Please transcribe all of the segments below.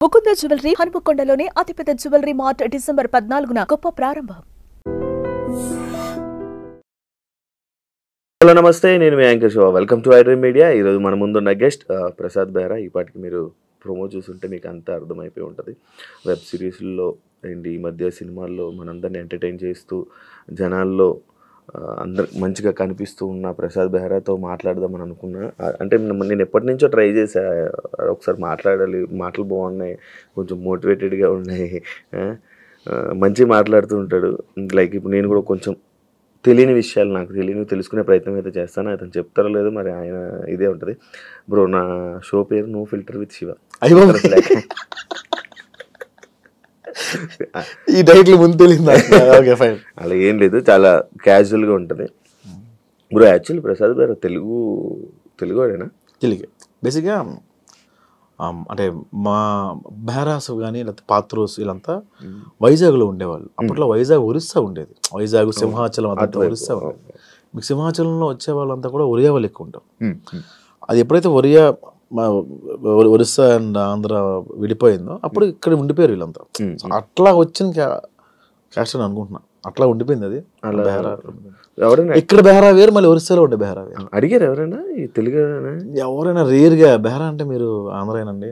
Mukunda jewellery హనుమకొండలోని అతిపెద్ద jewellery mart December 14న గొప్ప ప్రారంభం. హలో నమస్తే, నేను మీ anchor Shiva. Welcome to iDream media. ఈరోజు మన ముందున్న గెస్ట్ ప్రసాద్ బెహ్రా. ఈ పాటికి మీరు ప్రోమో చూస్తుంటే మీకు అంతా అర్థమైపోయి ఉంటుంది. వెబ్ సిరీస్లో అండ్ ఈ మధ్య సినిమాల్లో మనందరినీ ఎంటర్టైన్ చేస్తూ జనాల్లో అందరు మంచిగా కనిపిస్తూ ఉన్న ప్రసాద్ బెహ్రాతో మాట్లాడదామని అనుకున్నా. అంటే నేను ఎప్పటి నుంచో ట్రై చేశా, ఒకసారి మాట్లాడాలి, మాటలు బాగున్నాయి, కొంచెం మోటివేటెడ్గా ఉన్నాయి, మంచిగా మాట్లాడుతూ ఉంటాడు. లైక్ ఇప్పుడు నేను కూడా కొంచెం తెలియని విషయాలు నాకు తెలుసుకునే ప్రయత్నం అయితే చేస్తాను. అతను చెప్తారో లేదో మరి, ఆయన ఇదే ఉంటుంది. బ్రో, నా షో పేరు నో ఫిల్టర్ విత్ శివ. ఈ టైటిల్ ముందు తెలియదు. Okay fine. అలా ఏం లేదు, చాలా క్యాజువల్గా ఉంటుంది. బ్రో యాక్చువల్లీ ప్రసాద్ గారు తెలుగువాడేనా? తెలుగే బేసిక్గా. అంటే మా బెహ్రాస్ కానీ లేకపోతే పాత్రోస్ వీళ్ళంతా వైజాగ్లో ఉండేవాళ్ళు. అప్పట్లో వైజాగ్ ఒరిస్సా ఉండేది. వైజాగ్ సింహాచలం అదంతా ఒరిస్సా ఉండేది. మీకు సింహాచలంలో వచ్చే వాళ్ళంతా కూడా ఒరియా వాళ్ళు ఎక్కువ ఉంటారు. అది ఎప్పుడైతే ఒరిస్సా అండ్ ఆంధ్ర విడిపోయిందో అప్పుడు ఇక్కడ ఉండిపోయారు వీళ్ళంతా. అట్లా వచ్చిన క్యాస్ట్ అని అనుకుంటున్నా, అట్లా ఉండిపోయింది అది. ఇక్కడ బెహ్రా వేరు, మళ్ళీ ఒరిస్సాలో ఉండే బెహ్రా వేరు. అడిగారు ఎవరైనా ఈ తెలుగు? ఎవరైనా రేర్గా బెహ్రా అంటే మీరు ఆంధ్రానండి,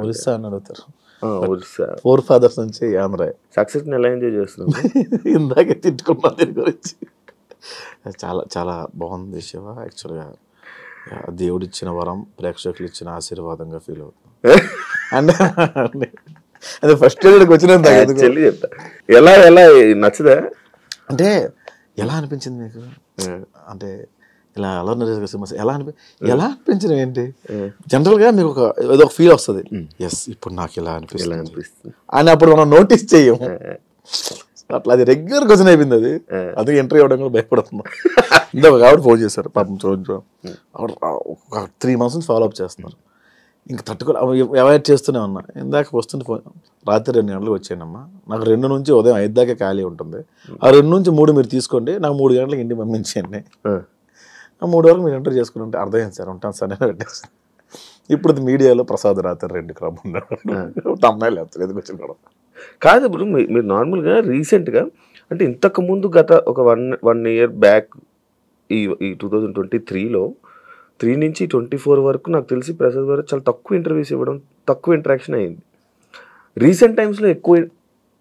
ఒరిస్సా అని అడుగుతారు. 4 ఫాదర్స్ నుంచి ఆంధ్ర. సక్సెస్ ఎలా ఎంజాయ్ చేస్తున్నాం? ఇందాకే తిట్టుకున్నా దీని గురించి. చాలా చాలా బాగుంది శివ. యాక్చువల్గా దేవుడిచ్చిన వరం, ప్రేక్షకులు ఇచ్చిన ఆశీర్వాదంగా ఫీల్ అవుతుంది. అండ్ అదే ఫస్ట్ వచ్చినంత చెప్తా. ఎలా నచ్చదా? అంటే ఎలా అనిపించింది మీకు? అంటే ఇలా ఎలా అనిపించింది ఏంటి? జనరల్గా మీకు ఏదో ఒక ఫీల్ వస్తుంది, ఎస్ ఇప్పుడు నాకు ఇలా అనిపిస్తుంది అని. అప్పుడు మనం నోటీస్ చెయ్యము. అట్లా అది రెగ్యులర్ క్వశ్చన్ అయిపోయింది. అది అందుకే ఎంట్రీ అవ్వడం కూడా భయపడుతున్నాం. ఇందాక ఒక ఆవిడ ఫోన్ చేశారు, పాపం చూడండి, ఒక 3 months నుంచి ఫాలో అప్ చేస్తున్నారు. ఇంకా తట్టుకోలే, అవాయిడ్ చేస్తూనే ఉన్నా. ఇందాక వస్తుంది ఫోన్, రాత్రి 2 గంటలకు వచ్చానమ్మా, నాకు 2 నుంచి ఉదయం 5 దాకా ఖాళీ ఉంటుంది, ఆ 2 నుంచి 3 మీరు తీసుకోండి, నాకు 3 గంటలకు ఇంటికి పంపించండి, ఆ 3 వరకు మీరు ఎంటర్ చేసుకుని ఉంటే అర్థమైంది సార్, ఉంటాను సార్ నేను పెట్టేస్తాను. ఇప్పుడు మీడియాలో ప్రసాద్ రాత్రి 2 క్రమం ఉన్నాడు, అమ్మాయిలు లేకపోతే ఎందుకు వచ్చిన కాదు. ఇప్పుడు మీరు నార్మల్గా రీసెంట్గా అంటే ఇంతకుముందు గత ఒక 1 year బ్యాక్ ఈ 2023లో 3 నుంచి 24 వరకు నాకు తెలిసి ప్రసాద్ గారు చాలా తక్కువ ఇంటర్వ్యూస్ ఇవ్వడం, తక్కువ ఇంటరాక్షన్ అయింది. రీసెంట్ టైమ్స్లో ఎక్కువ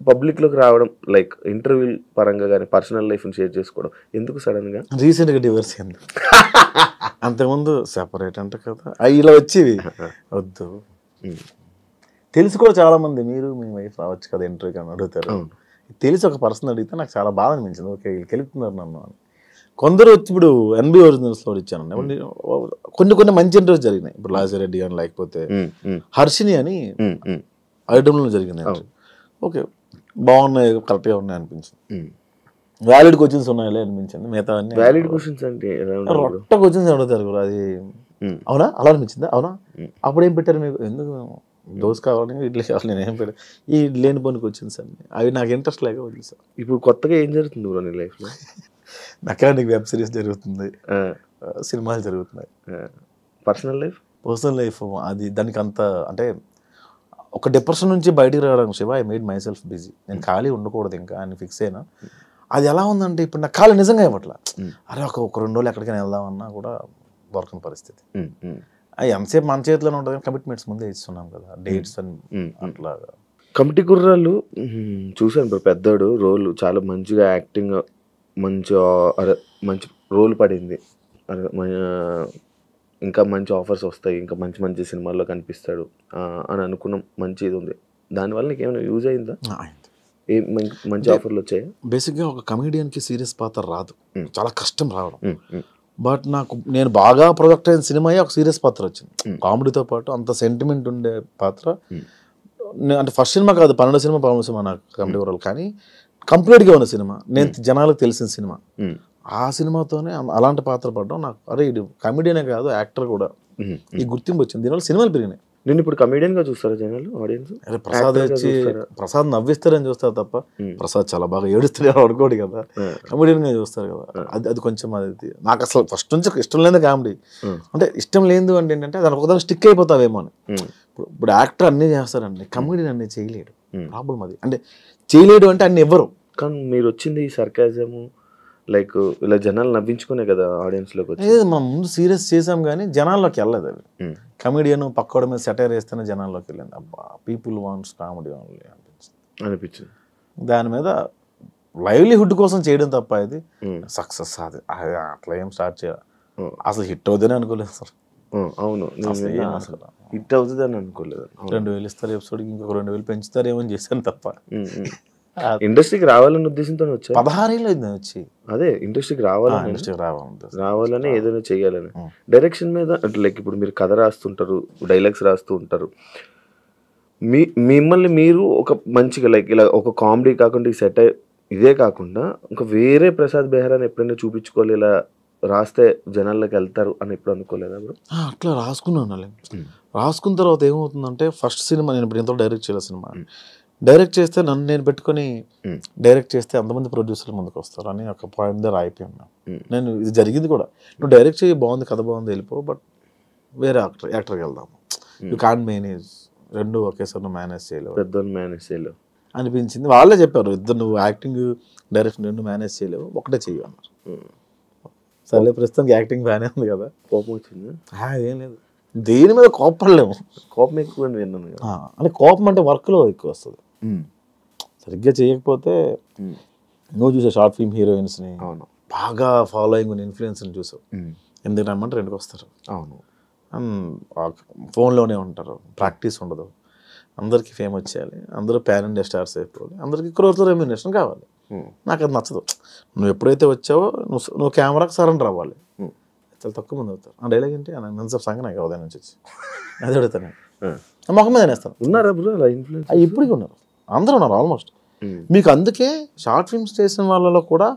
పబ్లిక్లోకి రావడం, లైక్ ఇంటర్వ్యూ పరంగా కానీ పర్సనల్ లైఫ్ని షేర్ చేసుకోవడం. ఎందుకు సడన్గా? రీసెంట్గా డివర్స్ అయింది. అంతకుముందు సెపరేట్ అంట కదా, ఇలా వచ్చేవి వద్దు. తెలిసి కూడా చాలామంది మీరు మీ వైఫ్ రావచ్చు కదా ఇంటర్వ్యూకి అని అడుగుతారు. తెలిసి ఒక పర్సన్ అడిగితే నాకు చాలా బాధ అనిపించింది. ఓకే వీళ్ళు గెలుపుతున్నారు నన్ను అని. కొందరు వచ్చి ఇప్పుడు NB ఒరిజినల్స్లో ఇచ్చానండి, కొన్ని మంచి ఇంటర్వ్యూస్ జరిగినాయి. ఇప్పుడు లాసిరెడ్డి అని, లేకపోతే హర్షిని అని ఐటమ్లో జరిగింది. ఓకే బాగున్నాయి, కరెక్ట్గా ఉన్నాయి అనిపించింది. వ్యాలిడ్ క్వశ్చన్స్ ఉన్నాయిలే అనిపించింది. మిగతా అన్ని వ్యాలిడ్ క్వశ్చన్స్ అంటే రొట్ట క్వశ్చన్స్ అడుగుతారు కూడా. అది అవునా అలా అనిపించిందా? అవునా అప్పుడు ఏం పెట్టారు మీకు? ఎందుకు దోశ కావాలి, ఇడ్లీ కావాలి, నేను ఏం పెట్టాను ఈ లేని పనికి వచ్చింది సార్, అవి నాకు ఇంట్రెస్ట్ లేక వదిలేదు సార్. ఇప్పుడు కొత్తగా ఏం జరుగుతుంది బ్రో నీ లైఫ్లో? మెకానిక్ వెబ్ సిరీస్ జరుగుతుంది, సినిమాలు జరుగుతున్నాయి. పర్సనల్ లైఫ్ అది దానికి అంత అంటే ఒక డిప్రెషన్ నుంచి బయటికి రావడానికి Shiva, I made my self busy. నేను ఖాళీ ఉండకూడదు ఇంకా అని ఫిక్స్ అయినా. అది ఎలా ఉందంటే ఇప్పుడు నాకు ఖాళీ నిజంగా ఇవ్వట్లా. అరే ఒక 2 రోజులు ఎక్కడికైనా వెళ్దామన్నా కూడా దొరకని పరిస్థితి. అది ఎంతసేపు మన చేతిలోనే ఉంటుంది, కమిట్మెంట్స్ ముందే ఇస్తున్నాం కదా, డేట్స్ అని అట్లాగా. కమిటీ కుర్రాళ్ళు చూసాను బ్రో, పెద్దోడు రోల్ చాలా మంచిగా యాక్టింగ్, మంచి రోల్ పడింది, ఇంకా మంచి ఆఫర్స్ వస్తాయి, ఇంకా మంచి సినిమాల్లో కనిపిస్తాడు అని అనుకున్నాం. మంచి ఇది ఉంది. దానివల్ల నీకు ఏమైనా యూజ్ అయిందా? మంచి ఆఫర్లు వచ్చాయి. బేసిక్గా ఒక కమెడియన్కి సీరియస్ పాత్ర రాదు, చాలా కష్టం రావడం. బట్ నేను బాగా ప్రొడక్ట్ అయిన సినిమా ఒక సీరియస్ పాత్ర వచ్చింది. కామెడీతో పాటు అంత సెంటిమెంట్ ఉండే పాత్ర. అంటే ఫస్ట్ సినిమా కాదు, 12 సినిమా నాకు కమెడీ వరల్, కానీ కంప్లీట్గా ఉన్న సినిమా, నేను జనాలకు తెలిసిన సినిమా. ఆ సినిమాతోనే అలాంటి పాత్ర పడడం నాకు, అరే ఇది కమెడియనే కాదు యాక్టర్ కూడా, ఈ గుర్తింపు వచ్చింది. దీనివల్ల సినిమాలు పెరిగినాయి. నేను ఇప్పుడు కమెడియన్గా చూస్తారా జనాలు, ఆడియన్స్? అరే ప్రసాద్ వచ్చి ప్రసాద్ నవ్విస్తారని చూస్తారు తప్ప, ప్రసాద్ చాలా బాగా ఏడుస్తాడు అనుకోడు కదా, కమెడియన్గా చూస్తారు కదా. అది కొంచెం అది నాకు అసలు ఫస్ట్ నుంచి ఇష్టం లేని కామెడీ. అంటే ఇష్టం లేదు అంటే ఏంటంటే దాని ఒకదాని స్టిక్ అయిపోతావేమో అని. ఇప్పుడు యాక్టర్ అన్నీ చేస్తారండి, కమెడియన్ అన్నీ చేయలేడు. ప్రాబ్లం అది. అంటే చేయలేడు అంటే అన్ని ఇవ్వరు. కానీ మీరు వచ్చింది ఈ సర్కాజము లైక్ ఇలా జనాలు నవ్వించుకునే కదా ఆడియన్స్లోకి వచ్చి. మనం ముందు సీరియస్ చేసాం కానీ జనాల్లోకి వెళ్ళలేదు అది. కమెడియన్ పక్కోడ మీద సెటైర్ వేస్తేనే జనాల్లోకి వెళ్ళింది. అబ్బా పీపుల్ వాంట్స్ కామెడీ ఓన్లీ అనిపించింది. దాని మీద లైవ్లీహుడ్ కోసం చేయడం తప్ప ఇది సక్సెస్ అది అట్లా ఏం స్టార్ట్ చేయాలి. అసలు హిట్ అవుతుందని అనుకోలేదు సార్. అవును, అసలు హిట్ అవుతుంది అని అనుకోలేదు. 2,000 ఇస్తారు ఎపిసోడ్కి, ఇంకొక 2,000 పెంచుతారేమో అని చేశాను తప్ప. ఇండస్ట్రీకి రావాలనే ఉద్దేశంతో వచ్చాను. 16 ఏళ్ళు అయింది వచ్చి. అదే ఇండస్ట్రీకి రావాలని ఏదైనా చెయ్యాలని. డైరెక్షన్ మీద అంటే లైక్ ఇప్పుడు మీరు కథ రాస్తుంటారు, డైలాగ్స్ రాస్తూ ఉంటారు. మిమ్మల్ని మీరు ఒక మంచిగా లైక్ ఇలా ఒక కామెడీ కాకుండా ఈ సెట్ ఇదే కాకుండా ఇంకా వేరే ప్రసాద్ బెహ్రాని ఎప్పుడైనా చూపించుకోవాలి, ఇలా రాస్తే జనాల్లోకి వెళ్తారు అని ఎప్పుడు అనుకోలేదా బ్రో? అట్లా రాసుకున్నాను. రాసుకున్న తర్వాత ఏమవుతుందంటే ఫస్ట్ సినిమా నేను ఇప్పుడు ఎంతో డైరెక్ట్ చేయాలి. సినిమా డైరెక్ట్ చేస్తే నన్ను నేను పెట్టుకొని డైరెక్ట్ చేస్తే అంతమంది ప్రొడ్యూసర్లు ముందుకు వస్తారు అని ఒక పాయింట్ దగ్గర అయిపోయాను. నేను ఇది జరిగింది కూడా. నువ్వు డైరెక్ట్ చేయి, బాగుంది, కథ బాగుంది, వెళ్ళిపో, బట్ వేరే యాక్టర్కి వెళ్దాము. యూ కాంట్ మేనేజ్, రెండు ఒకేసారి నువ్వు మేనేజ్ చేయలేవు, పెద్దోళ్ళు మేనేజ్ చేయలేవు అనిపించింది. వాళ్ళే చెప్పారు, ఇద్దరు నువ్వు యాక్టింగ్ డైరెక్షన్ రెండు మేనేజ్ చేయలేవు, ఒకటే చెయ్యి అన్నారు. సరే ప్రస్తుతానికి యాక్టింగ్ బాగానే ఉంది కదా. కోపం వచ్చింది? ఏం లేదు, దేని మీద కోపడలేము. కోపం ఎక్కువ అని విన్నాను. అంటే కోపం అంటే వర్క్లో ఎక్కువ వస్తుంది. సరిగ్గా చేయకపోతే నువ్వు చూసావు షార్ట్ ఫిల్మ్ హీరోయిన్స్ని బాగా ఫాలోయింగ్ ఉన్న ఇన్ఫ్లుయెన్స్ని చూసావు. ఎందుకు రమ్మంటే రెండుకి వస్తారు. అవును, ఫోన్లోనే ఉంటారు, ప్రాక్టీస్ ఉండదు. అందరికీ ఫేమ్ వచ్చేయాలి, అందరూ ప్యాన్ ఇండియా స్టార్స్ అయిపోవాలి, అందరికీ క్రోర్తో రెమ్యూనరేషన్ కావాలి. నాకు అది నచ్చదు. నువ్వు ఎప్పుడైతే వచ్చావో నువ్వు కెమెరాకి సరెండర్ అవ్వాలి. చాలా తక్కువ మంది అవుతారు. ఆ డైలాగ్ ఏంటి నన్ను సంగ నాకు ఉదయం నుంచి వచ్చి అది అడుగుతాను. మొహం మీద నేస్తాను. ఉన్నారా బ్రో అలా ఇన్ఫ్లుయెన్స్? ఇప్పటికీ ఉన్నారు, అందరూ ఉన్నారు ఆల్మోస్ట్. మీకు అందుకే షార్ట్ ఫిల్మ్స్ చేసిన వాళ్ళలో కూడా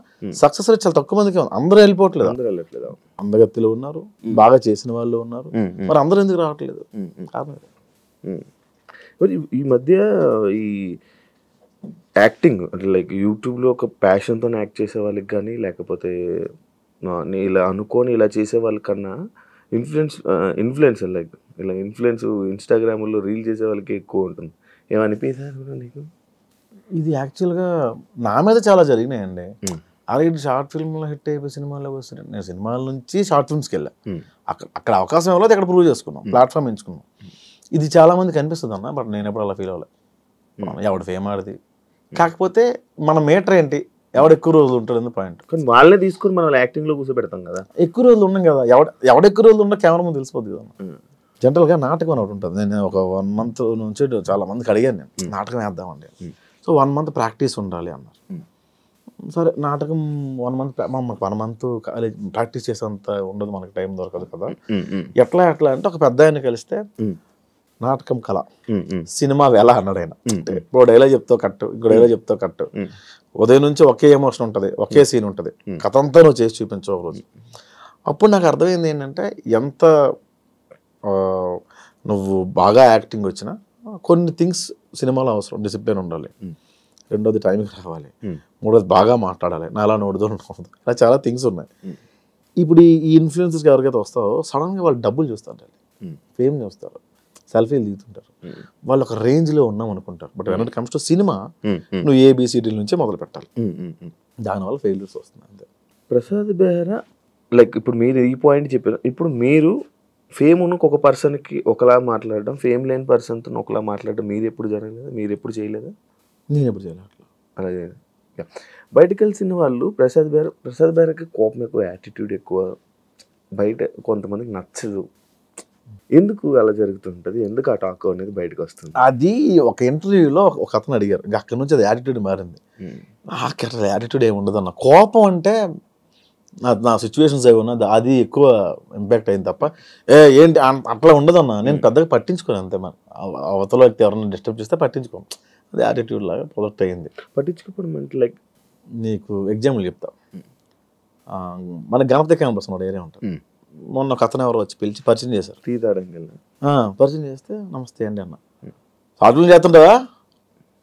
సక్సెస్ రేట్ చాలా తక్కువ మందికి ఉంది. అందరూ వెళ్ళిపోవట్లేదు. అందగత్తిలో ఉన్నారు, బాగా చేసిన వాళ్ళు ఉన్నారు, మరి అందరూ ఎందుకు రావట్లేదు? ఈ మధ్య ఈ యాక్టింగ్ అంటే లైక్ యూట్యూబ్లో ఒక ప్యాషన్తో యాక్ట్ చేసే వాళ్ళకి కానీ, లేకపోతే ఇలా అనుకొని ఇలా చేసే వాళ్ళకన్నా ఇన్ఫ్లుయెన్సర్ లైక్ ఇలా ఇన్స్టాగ్రామ్లో రీల్ చేసే వాళ్ళకి ఎక్కువ ఉంటుంది. ఏమనిపించారు నీకు? ఇది యాక్చువల్గా నా మీద చాలా జరిగినాయండి. అలాగే షార్ట్ ఫిల్మ్లో హిట్ అయిపోయి సినిమాల్లోకి వస్తున్నాయి. నేను సినిమాల నుంచి షార్ట్ ఫిల్మ్స్కి వెళ్ళా. అక్కడ అవకాశం ఇవ్వలేదు, అక్కడ ప్రూవ్ చేసుకున్నాం, ప్లాట్ఫామ్ ఎంచుకున్నాం. ఇది చాలా మందికి అనిపిస్తుంది అన్న, బట్ నేను ఎప్పుడు అలా ఫీల్ అవ్వలేదు. ఎవడు ఫేమ్ ఆడిది, కాకపోతే మన మీటర్ ఏంటి, ఎవడు ఎక్కువ రోజులు ఉంటాడు పాయింట్. కానీ వాళ్ళే తీసుకుని మనం యాక్టింగ్లో కూర్చోబెడతాం కదా. ఎక్కువ రోజులు ఉన్నాం కదా, ఎవడ ఎక్కువ రోజులు ఉన్నా కెమెరా ముందు తెలిసిపోద్ది కదా. జనరల్గా నాటకం అని ఒకటి ఉంటుంది. నేను ఒక 1 month నుంచి చాలా మందికి అడిగాను, నేను నాటకం వేద్దామండి. సో 1 month ప్రాక్టీస్ ఉండాలి అన్నారు. సరే నాటకం 1 month, మాకు 1 month కాలేజ్ ప్రాక్టీస్ చేసేంత ఉండదు, మనకి టైం దొరకదు కదా. ఎట్లా అంటే ఒక పెద్ద ఆయన కలిస్తే నాటకం కళ, సినిమా వేళ అన్నాడు ఆయన. ఇప్పుడు డైలాగ్ చెప్తావు కట్టు, ఇంకో డైలాగ్ చెప్తావు కట్టు, ఉదయం నుంచి ఒకే ఎమోషన్ ఉంటుంది, ఒకే సీన్ ఉంటుంది, కథ అంతా నువ్వు చేసి చూపించవు ఒక రోజు. అప్పుడు నాకు అర్థమైంది ఏంటంటే ఎంత నువ్వు బాగా యాక్టింగ్ వచ్చినా కొన్ని థింగ్స్ సినిమాలో అవసరం. డిసిప్లిన్ ఉండాలి, రెండోది టైంకి రావాలి, మూడోది బాగా మాట్లాడాలి, నాలా నోడుదో ఉండదు, అలా చాలా థింగ్స్ ఉన్నాయి. ఇప్పుడు ఈ ఇన్ఫ్లుయెన్సర్స్కి ఎవరికైతే వస్తావో సడన్గా వాళ్ళు డబ్బులు చూస్తారు, ఫేమ్ చూస్తారు, సెల్ఫీలు దిగుతుంటారు, వాళ్ళు ఒక రేంజ్లో ఉన్నాం అనుకుంటారు. But when it comes to cinema నువ్వు ABCD నుంచే మొదలు పెట్టాలి. దానివల్ల ఫెయిల్యూర్స్ వస్తుంది అంతే. ప్రసాద్ బెహ్రా లైక్ ఇప్పుడు మీరు ఈ పాయింట్ చెప్పారు. ఇప్పుడు మీరు ఫేమ్ ఉన్న ఒక పర్సన్కి ఒకలా మాట్లాడడం, ఫేమ్ లేని పర్సన్తో ఒకలా మాట్లాడడం మీరు ఎప్పుడు జరగలేదా? మీరు ఎప్పుడు చేయలేదా? నేను ఎప్పుడు చేయలేదు అట్లా. అలాగే బయటకు కలిసిన వాళ్ళు ప్రసాద్ బెహ్రాకి కోపం ఎక్కువ, యాటిట్యూడ్ ఎక్కువ, బయట కొంతమందికి నచ్చదు. ఎందుకు అలా జరుగుతుంటుంది? ఎందుకు ఆ టాక్ అనేది బయటకు వస్తుంది? అది ఒక ఇంటర్వ్యూలో ఒక అతను అడిగారు, అక్కడ నుంచి అది యాటిట్యూడ్ మారింది. నాకు అట్లా యాటిట్యూడ్ ఏమి ఉండదు అన్న. కోపం అంటే నా సిచ్యువేషన్స్ ఏమి ఉన్నది అది ఎక్కువ ఇంపాక్ట్ అయింది తప్ప ఏంటి అట్లా ఉండదన్న. నేను పెద్దగా పట్టించుకోను అంతే. మన అవతల వ్యక్తి ఎవరైనా డిస్టర్బ్ చేస్తే పట్టించుకోను, అది యాటిట్యూడ్ లాగా ప్రొడక్ట్ అయ్యింది. పట్టించుకోవడం అంటే లైక్ నీకు ఎగ్జాంపుల్ చెప్తా. మన గణపతి క్యాంపస్ మన ఏరియా ఉంటుంది. మొన్న ఒక అతను ఎవరు వచ్చి పిలిచి పరిచయం చేశారు. పరిచయం చేస్తే నమస్తే అండి అన్న. షార్ట్ చేస్తుంటావా,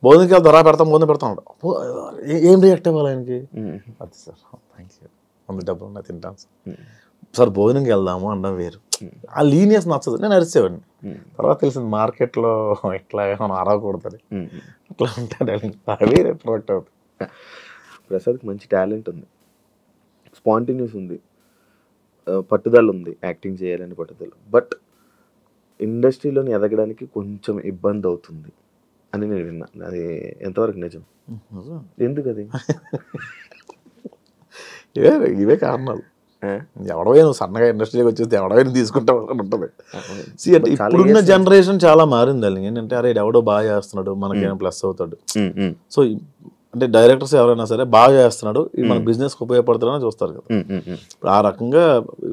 భోజనకి వెళ్తారా, భోజనం పెడతాను. ఏం రియాక్ట్ అవ్వాలి ఆయనకి? అది సార్ థ్యాంక్ యూ, 100 డబ్బులు ఉన్నా తింటాను సార్. సార్ భోజనంకి వెళ్దాము అనడం వేరు. ఆ లీనియస్ నచ్చదు. నేను అరిసేవాడిని. తర్వాత తెలిసింది మార్కెట్లో ఇట్లా మనం అరవకూడదని. అట్లా ఉంటాడు అవి ప్రొడక్ట్ అవుతుంది. ప్రసాద్కి మంచి టాలెంట్ ఉంది, స్పాంటేనియస్ ఉంది, పట్టుదల ఉంది, యాక్టింగ్ చేయాలని పట్టుదల. బట్ ఇండస్ట్రీలోని ఎదగడానికి కొంచెం ఇబ్బంది అవుతుంది అని నేను విన్నా. అది ఎంతవరకు నిజం? ఎందుకు అది? ఇవే కారణాలు. ఎవడవే నువ్వు సన్నగా ఇండస్ట్రీకి వచ్చేస్తే ఎవడవైనా తీసుకుంటావు అని ఉంటుంది. అంటే ఇప్పుడున్న జనరేషన్ చాలా మారింది. ఏంటంటే అరే ఎవడో బాగా చేస్తున్నాడు మనకేమైనా ప్లస్ అవుతాడు. సో అంటే డైరెక్టర్స్ ఎవరైనా సరే బాగా చేస్తున్నాడు, ఇది మన బిజినెస్కి ఉపయోగపడుతుందని చూస్తారు కదా. ఇప్పుడు ఆ రకంగా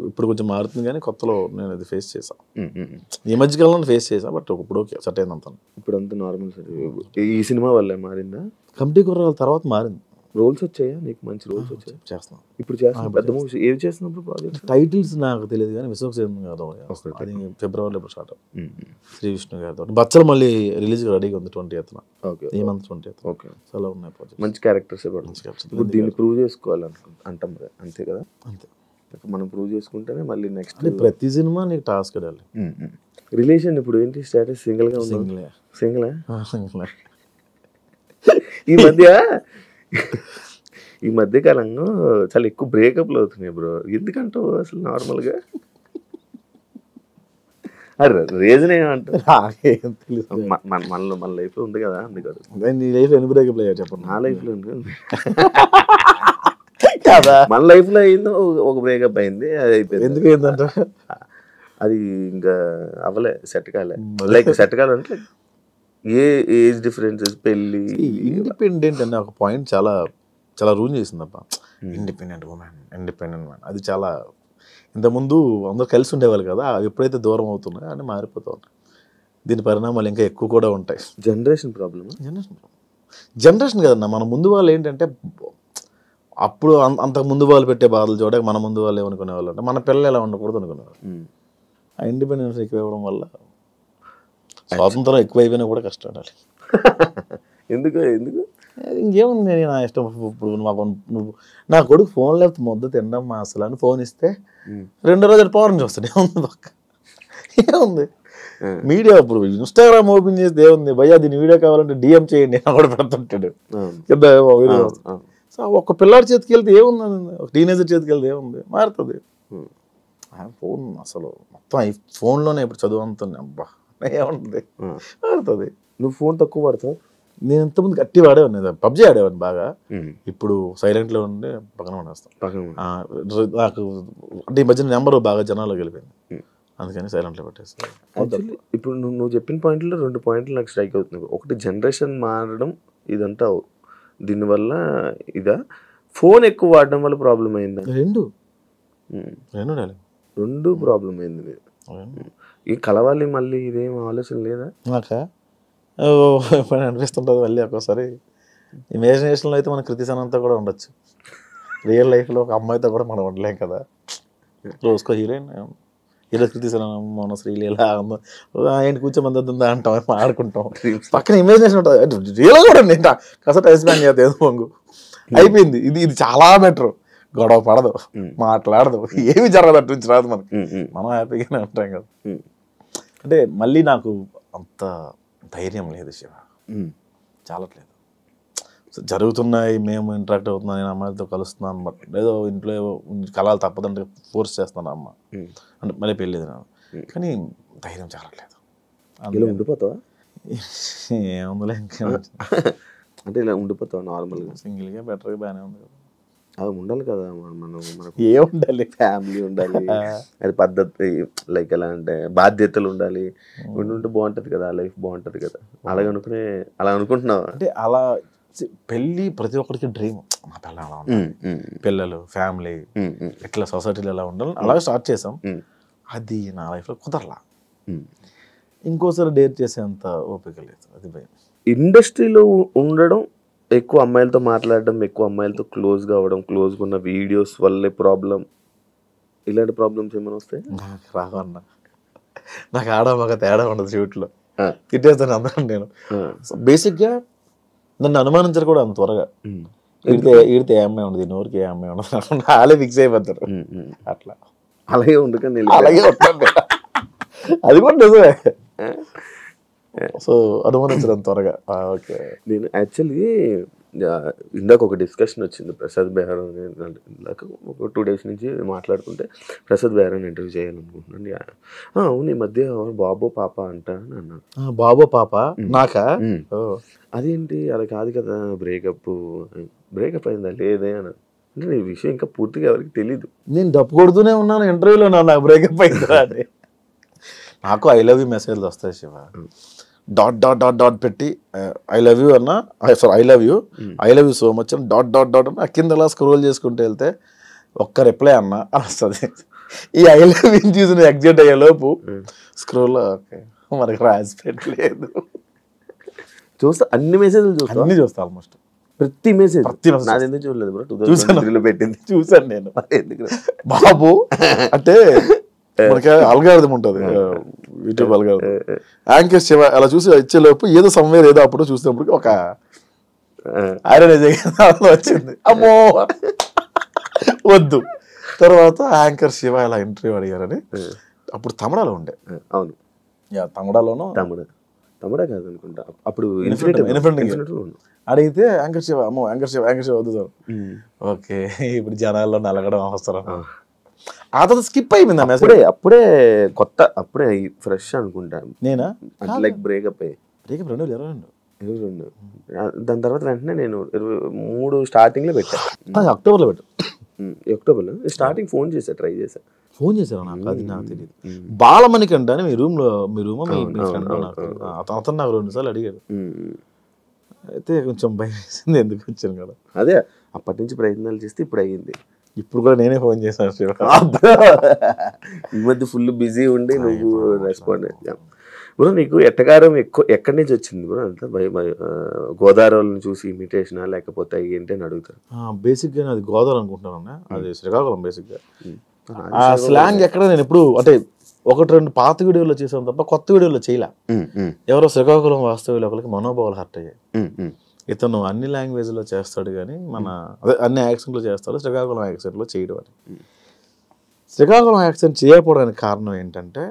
ఇప్పుడు కొంచెం మారుతుంది. కానీ కొత్తలో నేను ఇది ఫేస్ చేశాను, ఈ మధ్యకాలంలో ఫేస్ చేశాను. బట్ ఇప్పుడు ఓకే, సెట్ అయింది అంతా. ఇప్పుడు అంతా నార్మల్. ఈ సినిమా వల్ల మారిందా? కమిటీ కుర్రాల తర్వాత మారింది. రోల్స్ వచ్చాయా నీకు? మంచి రోల్స్ వచ్చాయి? చేస్తున్నాం ఇప్పుడు. చేస్తున్నాం పెద్ద మూవీస్. ఏవి చేస్తున్నప్పుడు ప్రాజెక్ట్? టైటిల్స్ నాకు తెలియదు కానీ విశ్వక్సేన్ గారు అది ఫిబ్రవరిలో ఇప్పుడు స్టార్ట్. శ్రీ విష్ణు గారితో బచ్చలు మళ్ళీ రిలీజ్ రెడీగా ఉంది 20th. ఓకే, ఈ మంత్ 20th. ఓకే, చాలా ఉన్నాయి ప్రాజెక్ట్. మంచి క్యారెక్టర్స్. ఇప్పుడు దీన్ని ప్రూవ్ చేసుకోవాలంటాం కదా, అంతే కదా? అంతే. మనం ప్రూవ్ చేసుకుంటేనే మళ్ళీ నెక్స్ట్. ప్రతి సినిమా నీకు టాస్క్ అడాలి. రిలేషన్ ఇప్పుడు ఏంటి స్టేటస్? సింగిల్గా ఉంది? సింగిల్. ఈ మధ్య కాలంలో చాలా ఎక్కువ బ్రేకప్లు అవుతున్నాయి బ్రో. ఎందుకంటావు అసలు? నార్మల్గా అరే రీజన్ ఏమంటారు? మన లైఫ్లో ఉంది కదా, అందుకని. నీ లైఫ్లో ఎన్ని బ్రేకప్ అయ్యా చెప్పండి. నా లైఫ్లో ఉంది మన లైఫ్లో అయిందో ఒక బ్రేకప్ అయింది, అది అయిపోయింది. ఎందుకు అయిందంట? అది ఇంకా అవ్వలే, సెట్ కాలే. లైక్ సెట్ కాలంటే ఏ ఏజ్ డిఫరెన్సెస్, పెళ్ళి. ఇండిపెండెంట్ అనే ఒక పాయింట్ చాలా చాలా రూల్ చేసిందబ్బా. ఇండిపెండెంట్ ఉమెన్, ఇండిపెండెంట్ మ్యాన్, అది చాలా. ఇంతకుముందు అందరూ కలిసి ఉండేవాళ్ళు కదా, ఎప్పుడైతే దూరం అవుతున్నాయో అని మారిపోతూ ఉంటాయి. దీని పరిణామాలు ఇంకా ఎక్కువ కూడా ఉంటాయి. Generation problem. జనరేషన్ కదన్నా, మన ముందు వాళ్ళు ఏంటంటే అప్పుడు అంతకు ముందు వాళ్ళు పెట్టే బాధలు చూడక మన ముందు వాళ్ళు ఏమనుకునే వాళ్ళు అంటే మన పిల్లలు ఎలా ఉండకూడదు అనుకునేవాళ్ళు. ఆ ఇండిపెండెన్స్ ఎక్కువ ఇవ్వడం వల్ల స్వాతంత్రం ఎక్కువైపోయినా కూడా కష్టపడాలి. ఎందుకు? ఇంకేముంది, నేను నా ఇష్టం. ఇప్పుడు నువ్వు నా కొడుకు ఫోన్ లేకపోతే ముద్ద తినడం మా అసలు అని ఫోన్ ఇస్తే 2 రోజులు పవర్ చూస్తాడు. ఏముంది పక్క? ఏముంది? మీడియా ఇప్పుడు ఇన్స్టాగ్రామ్ ఓపెన్ చేస్తే ఏముంది భయ్యా, దీని వీడియో కావాలంటే డిఎం చేయండి అని కూడా పెడుతుంటాడు కింద వీడియో. సో ఒక పిల్లాడి చేతికి వెళ్తే ఏముంది, ఒక టీనేజర్ చేతికి వెళ్తే ఏముంది, మారుతుంది. ఫోన్ అసలు మొత్తం ఈ ఫోన్లోనే ఇప్పుడు చదువు అంతుంది. అబ్బా ఏముంటుంది, మారుతుంది. నువ్వు ఫోన్ తక్కువ వాడతావు? నేను ఇంతకుముందు గట్టి వాడేవాడిని, పబ్జీ ఆడేవాడిని బాగా. ఇప్పుడు సైలెంట్లో ఉండి పక్కన ఉండేస్తాను. నాకు అంటే ఈ మధ్యన నెంబర్ బాగా జనాల్లో వెళ్ళిపోయింది, అందుకని సైలెంట్లో పెట్టేస్తాను. ఇప్పుడు నువ్వు చెప్పిన పాయింట్లో 2 పాయింట్లు నాకు స్ట్రైక్ అవుతుంది. ఒకటి జనరేషన్ మారడం, ఇదంతా దీనివల్ల ఇదా? ఫోన్ ఎక్కువ వాడడం వల్ల ప్రాబ్లం అయిందా? రెండు ప్రాబ్లం అయింది. ఈ కలవాలి మళ్ళీ, ఇదేం ఆలోచన లేదా? నాకా అనిపిస్తుంటుంది మళ్ళీ ఒక్కోసారి. ఇమాజినేషన్లో అయితే మన కృతి సనంతా కూడా ఉండొచ్చు, రియల్ లైఫ్లో ఒక అమ్మాయితో కూడా మనం ఉండలేం కదా. రోజుకో హీరోయిన్, హీరో కృతి సనన్, మన శ్రీలీల, ఆయన కూర్చోమందా అంటాం, ఆడుకుంటాం. పక్కన ఇమాజినేషన్ ఉంటుంది, రియల్ కూడా ఉంది. కాస్త టైం స్పెండ్ చేస్తే ఏదో పొంగు అయిపోయింది. ఇది చాలా బెటర్. గొడవ పడదు, మాట్లాడదు, ఏమి జరగదు, అటు నుంచి రాదు మనకి, మనం హ్యాపీగానే ఉంటాం కదా. అంటే మళ్ళీ నాకు అంత ధైర్యం లేదు శివ, చాలట్లేదు. జరుగుతున్నాయి, మేము ఇంటరాక్ట్ అవుతున్నాం, నేను అమ్మాయిలతో కలుస్తున్నాను, బట్ ఏదో ఇంట్లో కలాలు తప్పదంటే ఫోర్స్ చేస్తాను అమ్మ అంటే మళ్ళీ పెళ్ళేది నాకు, కానీ ధైర్యం చాలట్లేదు. ఇలా ఉండిపోతావా? ఏముందిలే ఇంకా అంటే ఇలా ఉండిపోతావా నార్మల్గా? సింగిల్గా బెటర్గా బాగానే ఉంది కదా. అది ఉండాలి కదా, మనం ఏముండాలి, ఫ్యామిలీ ఉండాలి, అది పద్ధతి, లైక్ ఎలా అంటే బాధ్యతలు ఉండాలి, ఉంటే బాగుంటుంది కదా, లైఫ్ బాగుంటుంది కదా. అలా అనుకుంటున్నావా? అంటే అలా పెళ్ళి ప్రతి ఒక్కరికి డ్రీమ్. మా పిల్ల అలా ఉండాలి, పిల్లలు, ఫ్యామిలీ, ఇట్లా సొసైటీలో ఎలా ఉండాలి, అలాగే స్టార్ట్ చేసాం. అది నా లైఫ్లో కుదరలా. ఇంకోసారి డేర్ చేసేంత ఓపిక లేదు, అది భయం. ఇండస్ట్రీలో ఉండడం, ఎక్కువ అమ్మాయిలతో మాట్లాడడం, ఎక్కువ అమ్మాయిలతో క్లోజ్గా అవ్వడం, క్లోజ్గా ఉన్న వీడియోస్ వల్లే ప్రాబ్లం, ఇలాంటి ప్రాబ్లమ్స్ ఏమైనా వస్తాయి? నాకు రావన్నా, నాకు ఆడమగ తేడా ఉండదు షూట్లో, తిట్టేస్తాను అందరం. నేను బేసిక్గా నన్ను అనుమానించరు కూడా అంత త్వరగా. ఈడితే ఏ అమ్మాయి ఉండదు, నోరికి ఏ అమ్మాయి ఉండదు, వాళ్ళే ఫిక్స్ అయిపోతారు అట్లా. అలాగే ఉండకండి అలాగే ఉంటాను. అది కూడా నిజమే. సో అనుమానించడం త్వరగా. ఓకే. నేను యాక్చువల్లీ ఇందాక ఒక డిస్కషన్ వచ్చింది ప్రసాద్ బెహ్రా ఇందాక ఒక 2 days నుంచి మాట్లాడుతుంటే ప్రసాద్ బెహ్రాని ఇంటర్వ్యూ చేయాలనుకుంటున్నాను. అవును ఈ మధ్య బాబో పాప అంట అని అన్నాడు. బాబో పాప నాకా? అదేంటి అలా కాదు కదా, బ్రేకప్ అయిందా లేదే అని. అంటే ఈ విషయం ఇంకా పూర్తిగా ఎవరికి తెలీదు. నేను డప్పు కొడుతూనే ఉన్నాను ఇంటర్వ్యూలో, నాకు బ్రేకప్ అయిందా అని. నాకు ఐ లవ్ యూ మెసేజ్లు వస్తాయి Shiva. Dot dot dot dot పెట్టి ఐ లవ్ యూ అన్న, sorry I love you so much అని డాట్ డాట్ డాట్ అన్న కింద అలా స్క్రోల్ చేసుకుంటూ వెళ్తే ఒక్క రిప్లై అన్న అని వస్తుంది. ఈ ఐ లవ్ యూ చూసిన ఎగ్జిట్ అయ్యే లోపు స్క్రోల్ ఓకే మనకి రాసి పెట్టలేదు. చూస్తా అన్ని మెసేజ్లు చూస్తా, అన్ని చూస్తా ఆల్మోస్ట్ ప్రతి మెసేజ్. ప్రతి నాది ఎందుకు చూడలేదు బ్రో, 2023లో పెట్టింది చూసాను నేను. ఎందుకు బాబు అంటే మనకి అల్గారిథం ఉంటుంది యూట్యూబ్ అల్గారిథం. యాంకర్ శివ అలా చూసి ఇచ్చేలోపు ఏదో సమ్వేర్ ఏదో అప్పుడు చూసినప్పుడు ఒక ఐరన్ వచ్చింది, అమ్మో వద్దు. తర్వాత యాంకర్ శివ ఇలా ఇంటర్వ్యూ అడిగారని అప్పుడు తమిళలో ఉండే. అవును తమిళలోనూ తమిళ కాదు అనుకుంటా అప్పుడు అడిగితే యాంకర్ శివ అమ్మో యాంకర్ శివ వద్దు సార్. ఓకే ఇప్పుడు జనాల్లో నలగడం అవసరం. ఆ తర్వాత స్కిప్ అయిపోయింది ఆ మెసేజ్. అప్పుడే కొత్త, అప్పుడే ఫ్రెష్ అనుకుంటా నేనా. Like breakup 2022. దాని తర్వాత వెంటనే నేను 23 స్టార్టింగ్లో పెట్టాను. అక్టోబర్లో పెట్టాను. అక్టోబర్లో స్టార్టింగ్ ఫోన్ చేశా, ట్రై చేశా. ఫోన్ చేశారు నాకు, అది నాకు తెలియదు. బాలమణికంట అని మీ రూమ్ అతను నాకు 2 సార్లు అడిగాడు. అయితే కొంచెం భయం వేసింది ఎందుకు వచ్చాను కదా. అదే అప్పటి నుంచి ప్రయత్నాలు చేస్తే ఇప్పుడు అయ్యింది. ఇప్పుడు కూడా నేనే ఫోన్ చేశాను. ఈ మధ్య ఫుల్ బిజీ ఉండి నువ్వు రెస్పాండ్ అయ్యా బ్రో. నీకు ఎట్టకారం ఎక్కడి నుంచి వచ్చింది బ్రో? అంతా గోదావరిని చూసి ఇమిటేషనా లేకపోతే ఏంటి అని అడుగుతారు. బేసిక్గా అది గోదావరి అనుకుంటున్నాను, అది శ్రీకాకుళం. బేసిక్గా ఆ స్లాంగ్ ఎక్కడ నేను ఎప్పుడు అంటే 1-2 పాత వీడియోలో చేసాను తప్ప కొత్త వీడియోలో చేయలే. ఎవరో శ్రీకాకుళం వాస్తవ్యులు ఒకరికి మనోభావాలు హర్ట్ అయ్యాయి. ఇతను అన్ని లాంగ్వేజ్లో చేస్తాడు కానీ మన అదే అన్ని యాక్సెంట్లో చేస్తాడు, శ్రీకాకుళం యాక్సెంట్లో చేయడం అని. శ్రీకాకుళం యాక్సెంట్ చేయకపోవడానికి కారణం ఏంటంటే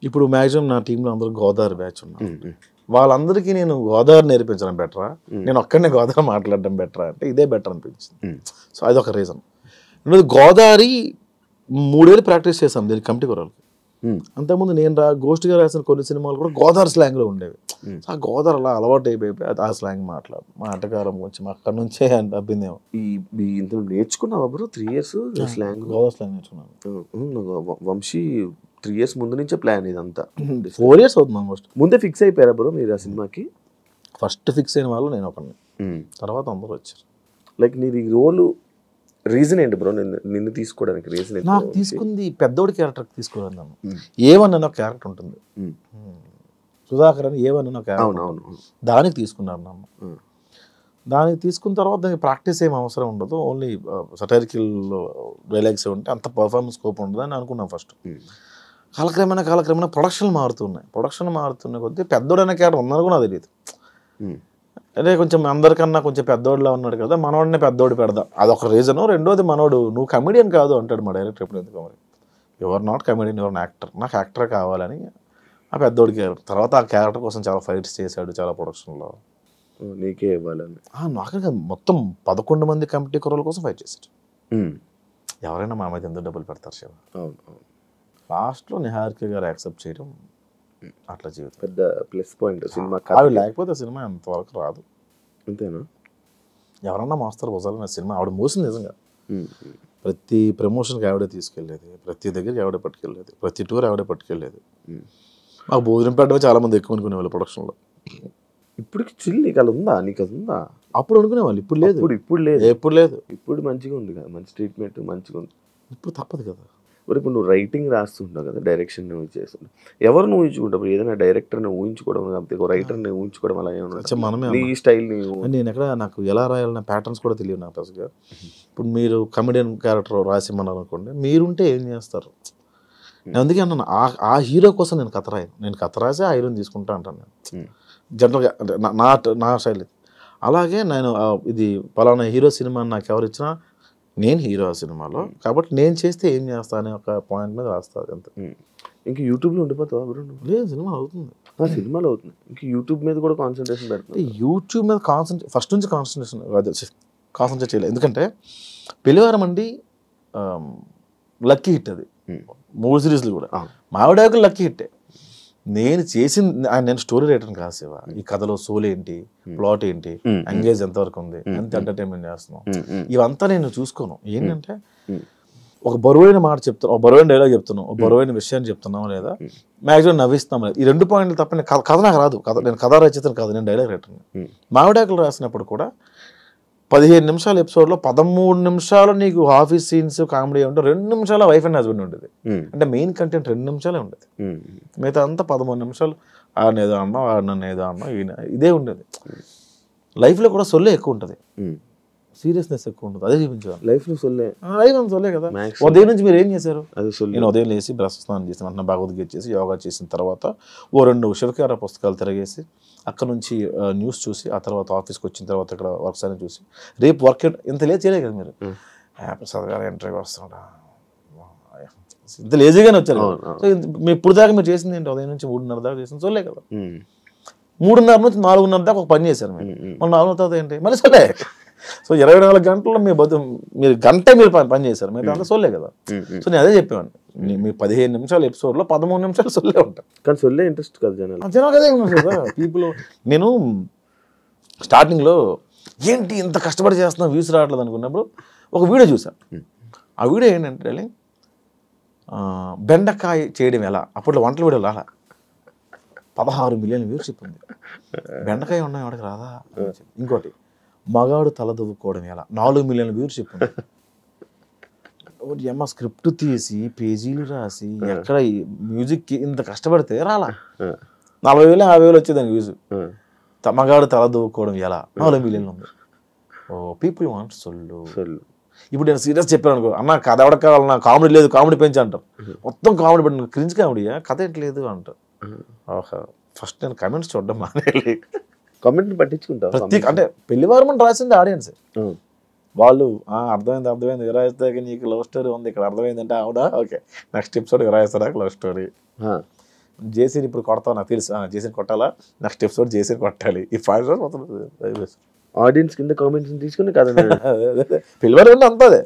ఇప్పుడు మ్యాక్సిమం నా టీంలో అందరూ గోదావరి బ్యాచ్ ఉన్నారు. వాళ్ళందరికీ నేను గోదావరి నేర్పించడం బెటరా, నేను ఒక్కడనే గోదావరి మాట్లాడడం బెటరా అంటే ఇదే బెటర్ అనిపించింది. సో అదొక రీజన్. రెండోది గోదావరి 3 ఏళ్ళు ప్రాక్టీస్ చేశాం దీనికి కమిటీ కొరాలకి. అంతకుముందు నేను గోష్ఠిగా రాసిన కొన్ని సినిమాలు కూడా గోదావరి స్లాంగ్లో ఉండేవి. ఆ గోదావరి అలా అలవాటు అయిపోయి ఆ స్లాంగ్ మా ఆటగారం కొంచెం అక్కడ నుంచే అబ్బిందేమో. ఇందులో నేర్చుకున్నావా bro 3 years slang? Godavari slang నేర్చుకున్నాను. వంశీ 3 years ముందు నుంచే ప్లాన్ ఇదంతా. 4 years అవుతుంది ఆల్మోస్ట్. ముందే ఫిక్స్ అయిపోయారా బ్రో మీరు ఆ సినిమాకి? ఫస్ట్ ఫిక్స్ అయిన వాళ్ళు నేను ఒకరిని, తర్వాత అందరూ వచ్చారు. లైక్ నీది రోల్ రీజన్ ఏంటి బ్రో నిన్ను తీసుకోవడానికి? రీజన్ నాకు తీసుకుంది పెద్దోడి క్యారెక్టర్ తీసుకోవాలి. నన్ను ఏవన్న ఒక క్యారెక్టర్ ఉంటుంది, సుధాకర్ అని ఏవన్న ఒక క్యారెక్టర్, దానికి తీసుకున్నారు నన్ను. దానికి తీసుకున్న తర్వాత దానికి ప్రాక్టీస్ ఏం అవసరం ఉండదు, ఓన్లీ సటైరికల్ డైలాగ్స్ ఉంటే అంత పర్ఫార్మెన్స్ స్కోప్ ఉండదు అని అనుకున్నాను ఫస్ట్. కాలక్రమేణా ప్రొడక్షన్ మారుతున్న కొద్దీ పెద్దోడు అనే క్యారెక్టర్ ఉందని కూడా నాకు తెలియదు. అదే కొంచెం అందరికన్నా కొంచెం పెద్దోడిలా ఉన్నాడు కదా, మనోడినే పెద్దోడు పెడదాం, అదొక రీజను. రెండోది మనోడు నువ్వు కమెడియన్ కాదు అంటాడు మా డైరెక్టర్ ఎప్పుడు. ఎందుకు మరి your not comedian, your actor, నాకు యాక్టర్ కావాలని ఆ పెద్దోడి క్యారెక్టర్. తర్వాత ఆ క్యారెక్టర్ కోసం చాలా ఫైట్స్ చేశాడు, చాలా ప్రొడక్షన్లో. నీకే ఇవ్వాలని నాకే మొత్తం 11 మంది కమిటీ కుర్రల కోసం ఫైట్ చేశాడు. ఎవరైనా మా మీద ఎంత డబ్బులు పెడతారు శివ. లాస్ట్లో నిహారిక గారు యాక్సెప్ట్ చేయడం అట్లా జీవితం పెద్ద ప్లస్ పాయింట్ సినిమా. ఆవిడ లేకపోతే సినిమా అంతవరకు రాదు. అంతేనా? ఎవరన్నా మాస్టర్ భుజాలన్న సినిమా ఆవిడ మోసింది నిజంగా. ప్రతి ప్రమోషన్కి ఆవిడే తీసుకెళ్ళేది, ప్రతి దగ్గరికి ఆవిడే పట్టుకెళ్ళేది, ప్రతి టూర్ ఆవిడే పట్టుకెళ్ళేది. మాకు భోజనం పెట్టడం చాలా మంది ఎక్కువ అనుకునేవాళ్ళు ప్రొడక్షన్లో. ఇప్పటికి చిల్ నీకు అలా ఉందా? నీకు అది ఉందా? అప్పుడు అనుకునేవాళ్ళు, ఇప్పుడు లేదు. ఇప్పుడు లేదు. ఇప్పుడు మంచిగా ఉంది కదా, మంచి ట్రీట్మెంట్ మంచిగా ఉంది. ఇప్పుడు తప్పదు కదా. మరి ఇప్పుడు నువ్వు రైటింగ్ రాస్తుంటావు కదా, డైరెక్షన్ చేస్తుంటావు, ఎవరిని ఊహించుకుంటావు? ఏదైనా డైరెక్టర్ని ఊహించుకోవడం లేకపోతే రైటర్ని ఊహించుకోవడం అలా ఏమన్నా మనమే నీ స్టైల్ని? నేను ఎక్కడ నాకు ఎలా రాయాలన్న ప్యాటర్న్స్ కూడా తెలియదు నాకు అసలుగా. ఇప్పుడు మీరు కమెడియన్ క్యారెక్టర్ రాసిమ్మన్నారు అనుకోండి, మీరుంటే ఏం చేస్తారు? నేను అందుకే అన్నాను ఆ హీరో కోసం నేను కథ రాయను, నేను కథ రాసి ఆ హీరోని తీసుకుంటా అంటాను నేను జనరల్గా, అంటే నా స్టైల్. అలాగే నేను ఇది పలానా హీరో సినిమా నాకు ఎవరు ఇచ్చినా నేను హీరో ఆ సినిమాలో, కాబట్టి నేను చేస్తే ఏం చేస్తా అనే ఒక పాయింట్ మీద రాస్తుంది అంత. ఇంకా యూట్యూబ్లో ఉండిపోతావా బ్రో? లేదు, సినిమా అవుతుంది, సినిమాలో అవుతుంది, ఇంకా యూట్యూబ్ మీద కూడా కాన్సన్ట్రేషన్ పెడుతుంది. యూట్యూబ్ మీద ఫస్ట్ నుంచి కాన్సన్ట్రేట్ చేయలేదు. ఎందుకంటే పెళ్లివారం అండి లక్కీ హిట్, అది 3 సిరీస్లు కూడా మావిడాకులు లక్కీ హిట్టే. నేను నేను స్టోరీ రైటర్ని కాదు శివ. ఈ కథలో సోల్ ఏంటి, ప్లాట్ ఏంటి, ఎంగేజ్ ఎంతవరకు ఉంది, ఎంత ఎంటర్టైన్మెంట్ చేస్తున్నాం, ఇవంతా నేను చూసుకోను. ఏంటంటే ఒక బరువైన మాట చెప్తున్నాం, ఒక బరువైన డైలాగ్ చెప్తున్నాం, ఒక బరువైన విషయాన్ని చెప్తున్నాం లేదా మ్యాక్సిమం నవ్విస్తాం లేదా, ఈ 2 పాయింట్లు తప్ప నేను కథ నాకు రాదు. నేను కథ రచయితను కాదు, నేను డైలాగ్ రైటర్ని. మావిడాకులు రాసినప్పుడు కూడా 15 నిమిషాల ఎపిసోడ్లో 13 నిమిషాలు నీకు ఆఫీస్ సీన్స్ కామెడీ ఉంటే 2 నిమిషాల వైఫ్ అండ్ హస్బెండ్ ఉండేది. అంటే మెయిన్ కంటెంట్ 2 నిమిషాలే ఉండేది, మిగతా అంతా 13 నిమిషాలు ఆడనేదో అన్నాం, ఆడనన్ను ఏదో అన్నాం, ఇదే ఉండేది. లైఫ్లో కూడా సొల్లే ఎక్కువ ఉంటుంది, సీరియస్నెస్ ఎక్కువ ఉంటుంది, అదే చూపించాను. లైఫ్లో సొల్లే కదా. ఉదయం నుంచి మీరు ఏం చేశారు? నేను ఉదయం లేచి బ్రష్ స్నానం చేసిన వెంటనే భగవద్గీత చేసి యోగా చేసిన తర్వాత 2 శివకార పుస్తకాలు తిరగేసి అక్కడ నుంచి న్యూస్ చూసి ఆ తర్వాత ఆఫీస్కి వచ్చిన తర్వాత ఇక్కడ వర్క్స్ అని చూసి రేపు వర్క్ ఇంత లేట్ చేయలేదు కదా మీరు. ప్రసాద్ గారు ఇంటర్వ్యూ వస్తున్నాడా, ఇంత లేజీగానే వచ్చారు. సో మీ ఇప్పుడు దాకా మీరు చేసింది ఏంటి? ఉదయం నుంచి 3:30 దాకా చేసింది సొల్లే కదా. 3:30 నుంచి 4:30 దాకా ఒక పని చేశారు మీరు, మళ్ళీ 4 తర్వాత ఏంటి మళ్ళీ సొల్లే. సో 24 గంటల్లో మీరు గంట మీరు పని చేశారు, మీరు అంతా సొల్లే కదా. సో నేను అదే చెప్పేవాడిని, మీ 15 నిమిషాల ఎపిసోడ్లో 13 నిమిషాలు సొల్లే ఉంటాయి. కానీ సొల్లే ఇంట్రెస్ట్ కదా జనాలు అదే కదా పీపుల్. నేను స్టార్టింగ్లో ఏంటి ఇంత కష్టపడి చేస్తున్నా వ్యూస్ రావట్లేదు అనుకున్నప్పుడు ఒక వీడియో చూసాను. ఆ వీడియో ఏంటంటే బెండకాయ చేయడం ఎలా, అప్పట్లో వంటల వీడియో రాలా, 16 మిలియన్ వ్యూస్ చెప్పింది. బెండకాయ ఉన్నాయి వాడికి రాదా. ఇంకోటి మగాడు తలదువ్వుకోవడం ఎలా, 4 మిలియన్ వ్యూస్ చెప్పింది. అమ్మ స్క్రిప్ట్ తీసి పేజీలు రాసి ఎక్కడ మ్యూజిక్ ఇంత కష్టపడితే రాలా, 40,000 50,000 వచ్చేదానికి వ్యూస్. మగాడు తలదువ్వుకోవడం ఎలా 4 మిలియన్లు ఉంది. ఓ పీపుల్ వాంట్ సొల్లు. ఇప్పుడు నేను సీరియస్ చెప్పాను అనుకో, అన్న కథ ఎవరికి కావాలి, నా కామెడీ లేదు, కామెడీ పెంచి అంటారు. మొత్తం కామెడీ పెట్టిన క్రింజ్ కామెడీయా, కథ ఏంటలేదు అంటారు. ఓహో, ఫస్ట్ నేను కమెంట్స్ చూడడం మానేయాలి, కామెంట్ పట్టించుకుంటారు. అంటే పెళ్లివారం అని రాసింది ఆడియన్స్, వాళ్ళు అర్థమైంది విరాయిస్తే నీకు లవ్ స్టోరీ ఉంది ఇక్కడ అర్థమైందంటే అవునా ఓకే నెక్స్ట్ ఎపిసోడ్ విరాయిస్తా లవ్ స్టోరీ. జేసీని ఇప్పుడు కొడతావు నాకు తెలుసు, జేసీని కొట్టాలా, నెక్స్ట్ ఎపిసోడ్ జేసీని కొట్టాలి. ఈ 5 రోజులు మొత్తం ఆడియన్స్ కింద కామెంట్స్ తీసుకుని కదా పెళ్లివారం అంతా అదే.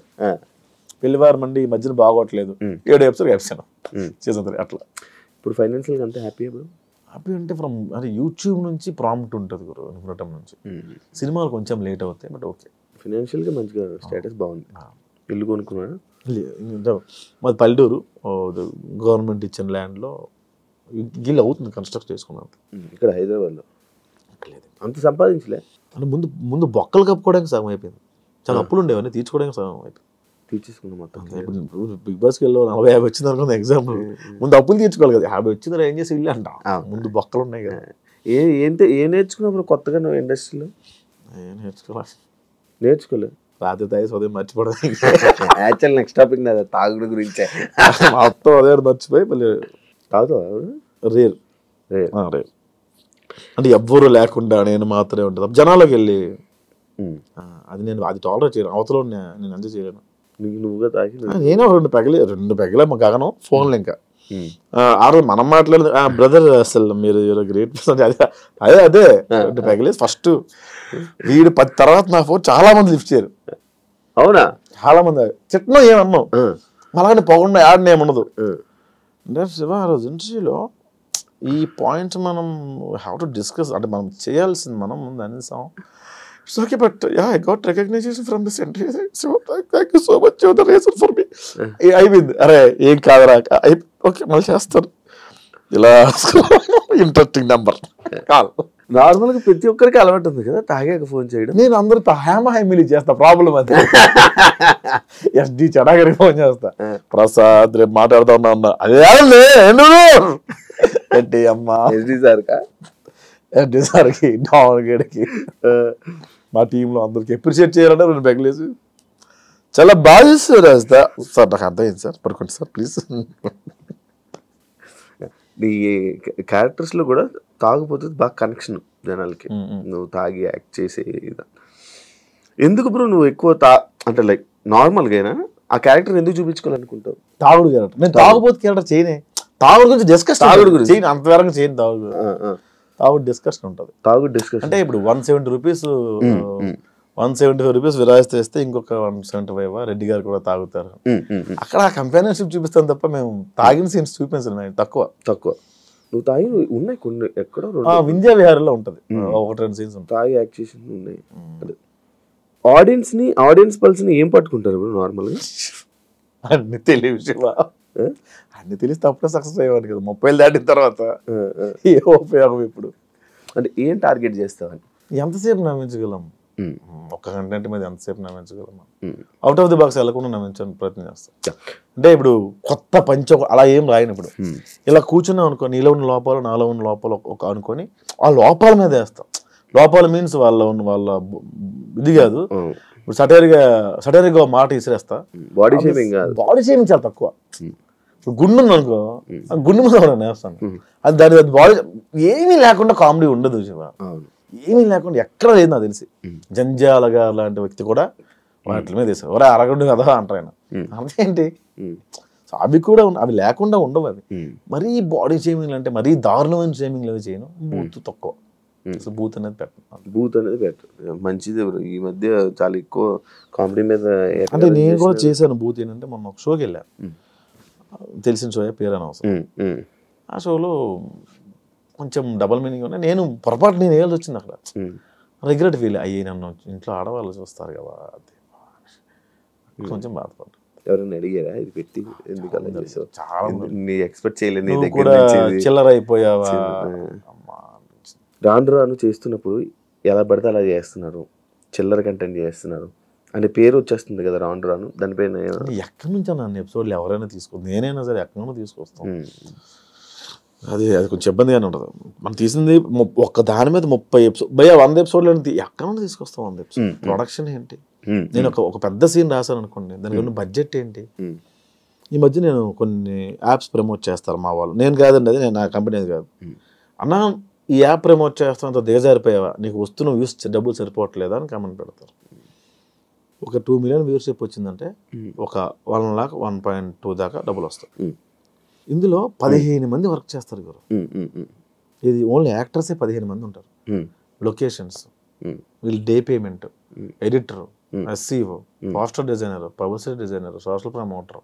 పెళ్లివారం అండి ఈ మధ్యన బాగోట్లేదు, 7 ఎపిసోడ్ వేసాను సీజన్ 3 అట్లా. ఇప్పుడు ఫైనాన్షియల్గా అంతా హ్యాపీ బ్రో? హ్యాపీ అంటే అంటే యూట్యూబ్ నుంచి ప్రాంప్ట్ ఉంటుంది గురు, వినటం నుంచి. సినిమాలు కొంచెం లేట్ అవుతాయి బట్ ఓకే. ఫైనాన్షియల్గా మంచిగా స్టేటస్ బాగుంది. ఇల్లు కొనుక్కున్నాను మాది పల్లెటూరు, గవర్నమెంట్ ఇచ్చిన ల్యాండ్లో గిల్ అవుతుంది కన్స్ట్రక్ట్ చేసుకున్నాను. ఇక్కడ హైదరాబాద్లో లేదు అంత సంపాదించలే అంటే ముందు బొక్కలు కప్పుకోవడానికి సగం అయిపోయింది, చాలా అప్పులు ఉండేవన్నీ తీర్చుకోవడానికి సగం అయిపోయింది. తీర్చేసుకున్నాం మొత్తం. ఇప్పుడు బిగ్ బాస్కి వెళ్ళి 40-50 వచ్చింది అనుకున్న ఎగ్జాంపుల్, ముందు అప్పులు తీర్చుకోవాలి కదా. 50 వచ్చిందా ఏం చేసి ఇల్లు అంట, ముందు బొక్కలు ఉన్నాయి కదా. ఏం నేర్చుకున్నావు కొత్తగా నువ్వు ఇండస్ట్రీలో? నేర్చుకోలేదు రాత్రి తాగి ఉదయం మర్చిపోవడం. యాక్చువల్ నెక్స్ట్ టాపిక్ నాది తాగుడు గురించే. మొత్తం అదే మర్చిపోయి మళ్ళీ తాగుతావా? రేర్ అంటే ఎవ్వరూ లేకుండా నేను మాత్రమే ఉంటుంది జనాలకు వెళ్ళి, అది నేను అది టాలరేట్ చేయను, అవతల నేను ఎంజాయ్ చేయలేను. నువ్వుగా తాగి నేను 2 పెగలే మా గగనం ఫోన్లు ఇంకా ఆ రోజు మనం మాట్లాడదు బ్రదర్ అసలు మీరు గ్రేట్ పర్సన్ అదే 2 పెగలే ఫస్ట్ వీడు 10 తర్వాత నా ఫోన్ చాలా మంది లిఫ్ట్ చేయరు. అవునా? చాలా మంది చెట్నో ఏమన్నావు అలాగే పొగకుండా యాడ్ ఏముండదు. అంటే శివ ఆ రోజు ఇంటర్వ్యూలో ఈ పాయింట్ మనం హ్యావ్ టు డిస్కస్, అంటే మనం చేయాల్సింది మనం ముందు అనేసాం. It's okay but yeah I got recognition from this interview, so thank you so much the reason for me. అయిపోయింది, అరే ఏం కాదురా ఓకే మళ్ళీ చేస్తారు. ఇలా ఇంట్రెస్టింగ్ నెంబర్ కాల్. నార్మల్గా ప్రతి ఒక్కరికి అలవాటు ఉంది కదా తాగాక ఫోన్ చేయడం. నేను అందరితో హ్యామీలీ చేస్తా, ప్రాబ్లం అది. ఎస్డి చెడాగరికి ఫోన్ చేస్తా, ప్రసాద్ రేపు మాట్లాడుతా ఉన్నా అదే ఏంటి అమ్మా ఎస్డి సార్కా ఎస్డి సార్కి డామర్గడికి మా టీంలో అందరికి అప్రిషియేట్ చేయాలంటే 2 పెగలేసి చాలా బాగా చేస్తారు రాస్తా. సార్ నాకు అర్థమైంది సార్, పడుకోండి సార్ ప్లీజ్. నీ క్యారెక్టర్స్లో కూడా తాగిపోతే బాగా కనెక్షన్ జనాలకి, నువ్వు తాగి యాక్ట్ చేసే ఎందుకు బ్రో నువ్వు ఎక్కువ అంటే లైక్ నార్మల్గా ఆ క్యారెక్టర్ ఎందుకు చూపించుకోవాలనుకుంటావు? తాగుడు క్యారెక్టర్. నేను తాగుబోతు క్యారెక్టర్ చేయనే. తాగుడు గురించి డిస్కస్ చేయను, అంతవరకు చేయను. తాగుడు డిస్కషన్ ఉంటుంది. తాగుడు డిస్కషన్ అంటే ఇప్పుడు 170 రూపీస్ 175 రూపీస్ విరాయిస్తూ ఇస్తే ఇంకొక 175 రెడ్డి గారు కూడా తాగుతారు. అక్కడ కంపానియన్షిప్ చూపిస్తాను తప్ప మేము తాగిన సీన్స్ చూపించలేదు. తక్కువ. నువ్వు తాగి ఉన్నాయి కొన్ని ఎక్కడో వింధ్యా విహారంలో ఉంటుంది, 1-2 సీన్స్ ఉంటాయి. తాగి యాక్షన్ ఉన్నాయి. ఆడియన్స్ పల్స్ని ఏం పట్టుకుంటారు ఇప్పుడు నార్మల్గా? అన్ని తెలియ విషయమా? అన్ని తెలిస్తే అప్పుడే సక్సెస్ అయ్యేవాడు కదా. 30 దాటిన తర్వాత ఏ ఉపయోగం ఇప్పుడు? అంటే ఏం టార్గెట్ చేస్తావని? ఎంతసేపు నమ్మించగలం? ఒక కంటెంట్ మీద ఎంతసేపు నమ్మించగలం? అవుట్ ఆఫ్ ది బాక్స్ వెళ్ళకుండా నమ్మించడానికి ప్రయత్నం చేస్తాం. అంటే ఇప్పుడు కొత్త అలా ఏం రాయను. ఇప్పుడు ఇలా కూర్చున్నాం అనుకో, నీలో ఉన్న లోపాలు నాలో ఉన్న లోపాలు ఒక అనుకొని ఆ లోపాల మీద వేస్తాం. లోపాలు మీన్స్ వాళ్ళ ఇది కాదు. ఇప్పుడు సటైర్గా మాట ఇసిరేస్తా. బాడీ షేమింగ్ చాలా తక్కువ. ఇప్పుడు గుండు ఉంది అనుకో, ఆ గుండు మీద వేస్తాను. అది దాని బాడీ ఏమీ లేకుండా కామెడీ ఉండదు శివ. ఏమీ లేకుండా ఎక్కడ లేదు నాకు తెలిసి. జంజాలగా లాంటి వ్యక్తి కూడా వాటి మీద వేసారు. ఎవరో అరగండు కదా అంటారు ఆయన. అదేంటి? సో అవి కూడా అవి లేకుండా ఉండవు. అవి మరీ బాడీ షేమింగ్ అంటే మరీ దారుణమైన షేమింగ్ అవి చేయను. బూత్ తక్కువ. బూత్ అనేది పెట్టను. మంచిది. ఈ మధ్య చాలా ఎక్కువ కామెడీ మీద. అంటే నేను కూడా చేశాను బూత్. ఏంటంటే మొన్న ఒక షోకి వెళ్ళాను, తెలిసిన షో, పేరు అనవసరం. ఆ షోలో కొంచెం డబల్ మీనింగ్ ఉన్నాయి. నేను పొరపాటు నేను వేయాల్సి వచ్చింది అక్కడ. రిగ్రెట్ ఫీల్ అయ్యి నన్ను ఇంట్లో ఆడవాళ్ళు చూస్తారు కదా, కొంచెం బాధపడ్డా. ఎవరైనా అడిగారా ఇది పెట్టి ఎందుకు అలా చేసావు? చాలా నీ ఎక్స్పెక్ట్ చేయలేదు. చిల్లర అయిపోయావా? రాను చేస్తున్నప్పుడు ఎలా పడితే అలా చేస్తున్నారు, చిల్లర కంటెంట్ చేస్తున్నారు అంటే పేరు వచ్చేస్తుంది కదా రాను. దానిపైన ఎక్కడి నుంచి నన్ను ఎపిసోడ్లు ఎవరైనా తీసుకోవచ్చు, నేనైనా సరే ఎక్కడైనా తీసుకొస్తాం. అది కొంచెం ఇబ్బందిగానే ఉంటుంది. మనం తీసింది ఒక్క దాని మీద 30 ఎపిసోడ్ 100 ఎపిసోడ్లు ఎక్కడ నుండి తీసుకొస్తాం? 100 ఎపిసోడ్ ప్రొడక్షన్ ఏంటి? నేను ఒక పెద్ద సీన్ రాశాను అనుకోండి, దానికి ఉన్న బడ్జెట్ ఏంటి? ఈ మధ్య నేను కొన్ని యాప్స్ ప్రమోట్ చేస్తారు మా వాళ్ళు. నేను కాదండి, అది నేను నా కంపెనీ కాదు. అన్నా ఈ యాప్ ప్రమోట్ చేస్తాను అంత దిగజారిపోయావా, నీకు వస్తున్న వ్యూస్ డబ్బులు సరిపోవట్లేదా అని కామెంట్ పెడతారు. ఒక 2 మిలియన్ వ్యూవర్షిప్ వచ్చిందంటే ఒక 1 లాక్ 1.2 దాకా డబ్బులు వస్తాయి. ఇందులో 15 మంది వర్క్ చేస్తారు గురు. ఇది ఓన్లీ యాక్టర్సే 15 మంది ఉంటారు. లొకేషన్స్, వీళ్ళు day payment, editor, SCO, poster designer, publicity designer, social promoter,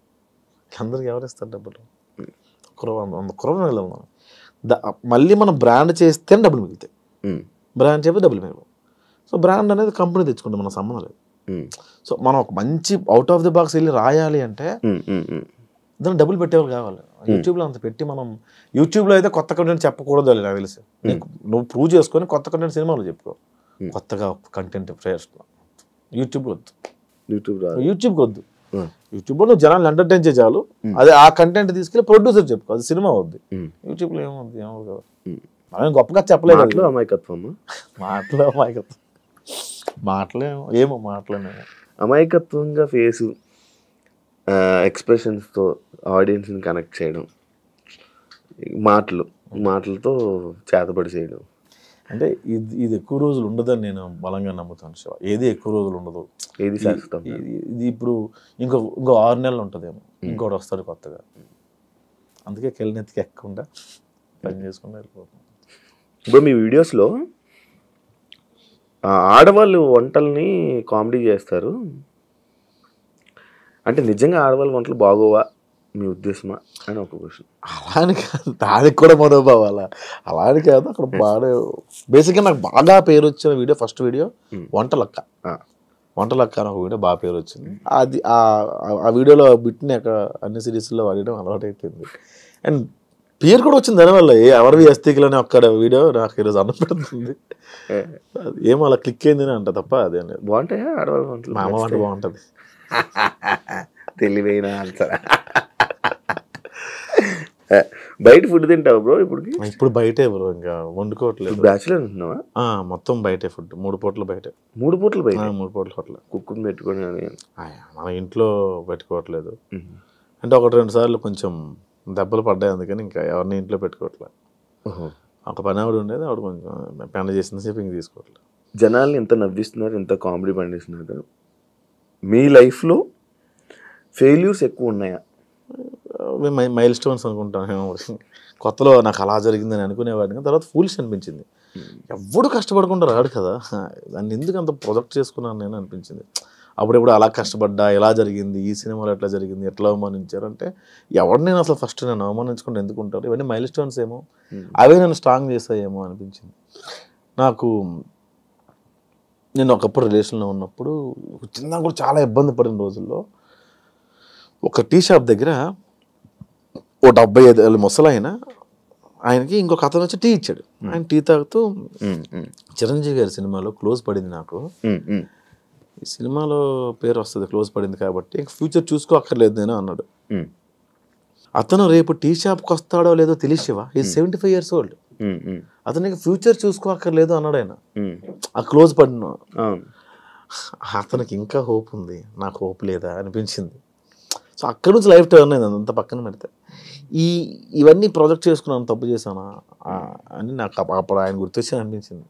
అందరికి ఎవరు ఇస్తారు డబ్బులు? 100 crore వెళ్ళాలి. మళ్ళీ మనం బ్రాండ్ చేస్తే డబ్బులు మిగులుతాయి, బ్రాండ్ చేస్తే డబ్బులు మిగలవు. సో బ్రాండ్ అనేది కంపెనీ తెచ్చుకుంటే మన సంబంధం లేదు. సో మనం ఒక మంచి అవుట్ ఆఫ్ ది బాక్స్ వెళ్ళి రాయాలి అంటే దాన్ని డబ్బులు పెట్టేవాళ్ళు కావాలి. యూట్యూబ్లో అంత పెట్టి మనం యూట్యూబ్లో అయితే కొత్త కంటెంట్ చెప్పకూడదు నాకు తెలిసి. నువ్వు ప్రూవ్ చేసుకొని కొత్త కంటెంట్ సినిమాలో చెప్పుకో. కొత్తగా కంటెంట్ ఫ్రెష్ యూట్యూబ్ వద్దు. యూట్యూబ్కి వద్దు. యూట్యూబ్లో నువ్వు జనాలు ఎంటర్టైన్ చేయాలి. అదే ఆ కంటెంట్ తీసుకెళ్ళి ప్రొడ్యూసర్ చెప్పుకో, అది సినిమా వద్దు. యూట్యూబ్లో ఏమవుద్ది? ఏమవు కదా. మనం గొప్పగా చెప్పలేదు. మాటలో అమాయకత్వం. అమాయకత్వంగా ఫేసు ఎక్స్ప్రెషన్స్తో ఆడియన్స్ని కనెక్ట్ చేయడం, మాటలతో చేతబడి చేయడం. అంటే ఇది ఎక్కువ రోజులు ఉండదని నేను బలంగా నమ్ముతాను శివ. ఏది ఎక్కువ రోజులు ఉండదు, ఏది శాశ్వతం. ఇది ఇప్పుడు ఇంకో 6 నెలలు ఉంటుందేమో, ఇంకోటి వస్తాడు కొత్తగా. అందుకే కెళ్ళనెత్తికి ఎక్కకుండా పని చేసుకుంటూ వెళ్ళిపోతాం. ఇప్పుడు మీ వీడియోస్లో ఆడవాళ్ళు వంటల్ని కామెడీ చేస్తారు అంటే నిజంగా ఆడవాళ్ళ వంటలు బాగోవా మీ ఉద్దేశమా అని ఒక క్వశ్చన్. అలాని కాదు, దానికి కూడా మనోభావాల అలాని కాదు. అక్కడ బాగా బేసిక్గా నాకు బాగా పేరు వచ్చిన వీడియో, ఫస్ట్ వీడియో వంటలక్క అని ఒక వీడియో బాగా పేరు వచ్చింది. అది ఆ వీడియోలో బిట్ని అక్కడ అన్ని సిరీస్లో వాడడం అలవాటు అయిపోయింది. అండ్ పేరు కూడా వచ్చింది దానివల్ల. ఎవరివి అస్థికులని ఒక్కడ వీడియో నాకు ఈరోజు అన్నం పెడుతుంది. ఏమో అలా క్లిక్ అయిందని అంట తప్ప అదే బాగుంటాయా ఆడవాళ్ళ వంటలు? మా అమ్మ వంట బాగుంటుంది. తెలివైన ఆన్సర్. బయట ఫుడ్ తింటావు బ్రో? ఇప్పుడు బయటే బ్రో, ఇంకా వండుకోవట్లేదు. బ్యాచులర్ ఉంటున్నావా? మొత్తం బయటే ఫుడ్. 3 పూటలు బయటే. 3 పూటలు బయట? 3 పూటలు హోటల్. కుక్కుని పెట్టుకొని మన ఇంట్లో పెట్టుకోవట్లేదు. అంటే 1-2 సార్లు కొంచెం దెబ్బలు పడ్డాయి, అందుకని ఇంకా ఎవరిని ఇంట్లో పెట్టుకోవట్లేదు. ఒక పని ఆవిడ ఉండేది, ఆవిడ కొంచెం పెండ చేసిన సేపు ఇంక తీసుకోవట్లేదు. జనాల్ని ఎంత నవ్విస్తున్నారు, ఎంత కామెడీ పండిస్తున్నారు. మీ లైఫ్లో ఫెయిల్యూర్స్ ఎక్కువ ఉన్నాయా? మైల్ స్టోన్స్ అనుకుంటాను. కొత్తలో నాకు అలా జరిగిందని అనుకునేవాడిని, తర్వాత ఫూలిష్ అనిపించింది. ఎవడు కష్టపడకుండా రాడు కదా, దాన్ని ఎందుకు అంత ప్రొజెక్ట్ చేసుకున్నాను నేను అనిపించింది. అప్పుడెప్పుడు అలా కష్టపడ్డా, ఎలా జరిగింది, ఈ సినిమాలో ఎట్లా జరిగింది, ఎట్లా అవమానించారంటే ఎవడు నేను అసలు ఫస్ట్ నేను అవమానించుకుంటే ఎందుకు ఉంటారు, ఇవన్నీ మైల్ స్టోన్స్ ఏమో, అవే నేను స్ట్రాంగ్ చేస్తాయేమో అనిపించింది నాకు. నేను ఒకప్పుడు రిలేషన్లో ఉన్నప్పుడు చిన్న కూడా చాలా ఇబ్బంది పడిన రోజుల్లో ఒక టీ షాప్ దగ్గర ఓ 75 ఏళ్ళ ముసలాయన, ఆయనకి ఇంకొక అతను వచ్చి టీ ఇచ్చాడు. ఆయన టీ తాగుతూ చిరంజీవి గారి సినిమాలో క్లోజ్ పడింది నాకు, ఈ సినిమాలో పేరు వస్తుంది క్లోజ్ పడింది కాబట్టి ఇంక ఫ్యూచర్ చూసుకో అక్కర్లేదు నేను అన్నాడు. అతను రేపు టీ షాప్కి వస్తాడో లేదో తెలిసివా, ఈ 75 years old, అతనికి ఫ్యూచర్ చూసుకో అక్కర్లేదు అన్నాడు ఆయన. ఆ క్లోజ్ పడిన అతనికి ఇంకా హోప్ ఉంది, నాకు హోప్ లేదా అనిపించింది. సో అక్కడి నుంచి లైఫ్ టర్న్ అయింది. అంత పక్కన పెడితే ఇవన్నీ ప్రాజెక్ట్ చేసుకున్నాను, తప్పు చేశానా అని నాకు అప్పుడు ఆయన గుర్తొచ్చి అనిపించింది.